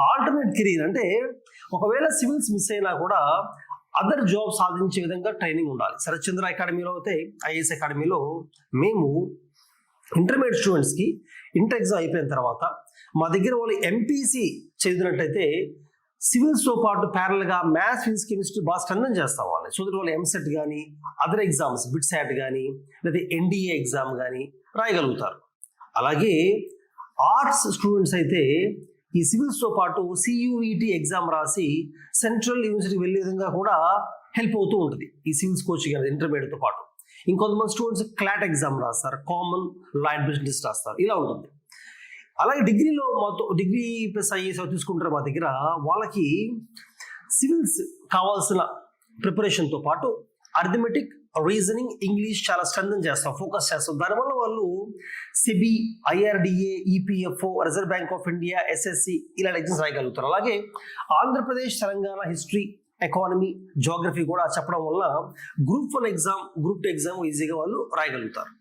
Alternate career అంటే ఒకవేళ civils miss అయినా కూడా అదర్ జాబ్ సాధించే విధంగా ట్రైనింగ్ ఉండాలి. శరత్చంద్ర అకాడమీలో అయితే ఐఏఎస్ అకాడమీలో మేము ఇంటర్మీడియట్ స్టూడెంట్స్కి ఇంటర్ ఎగ్జామ్ అయిపోయిన తర్వాత మా దగ్గర వాళ్ళు ఎంపీసీ చదివినట్టయితే సివిల్స్తో పాటు ప్యారల్గా మ్యాథ్స్, ఫిజిక్స్, కెమిస్ట్రీ బాగా స్ట్రెంథన్ చేస్తాం వాళ్ళని. సో దట్ వాళ్ళు ఎంసెట్ కానీ అదర్ ఎగ్జామ్స్ బిట్ శాట్ కానీ లేదా ఎన్డీఏ ఎగ్జామ్ కానీ రాయగలుగుతారు. అలాగే ఆర్ట్స్ స్టూడెంట్స్ అయితే ఈ సివిల్స్తో పాటు సియూఈటీ ఎగ్జామ్ రాసి సెంట్రల్ యూనివర్సిటీకి వెళ్ళే విధంగా కూడా హెల్ప్ అవుతూ ఉంటుంది ఈ సివిల్స్ కోచింగ్ అనేది ఇంటర్మీడియట్తో పాటు. ఇంకొంతమంది స్టూడెంట్స్ క్లాట్ ఎగ్జామ్ రాస్తారు, కామన్ లా అండ్ బిజినెస్ రాస్తారు, ఇలా ఉంటుంది. అలాగే డిగ్రీలో మాతో డిగ్రీ ప్లస్ ఐఏఎస్ తీసుకుంటారు మా దగ్గర. వాళ్ళకి సివిల్స్ కావాల్సిన ప్రిపరేషన్తో పాటు అర్థమెటిక్, రీజనింగ్, ఇంగ్లీష్ చాలా స్ట్రెంథన్ చేస్తాం, ఫోకస్ చేస్తాం. దానివల్ల వాళ్ళు SEBI, IRDA, EPFO, reserve bank of India, SSC ఇలాంటి ఎగ్జామ్స్ రాయగలుగుతారు. అలాగే Andhra Pradesh, Telangana history, economy, geography కూడా చెప్పడం వల్ల గ్రూప్ 1 ఎగ్జామ్, గ్రూప్ 2 ఎగ్జామ్ ఈజీగా వాళ్ళు రాయగలుగుతారు.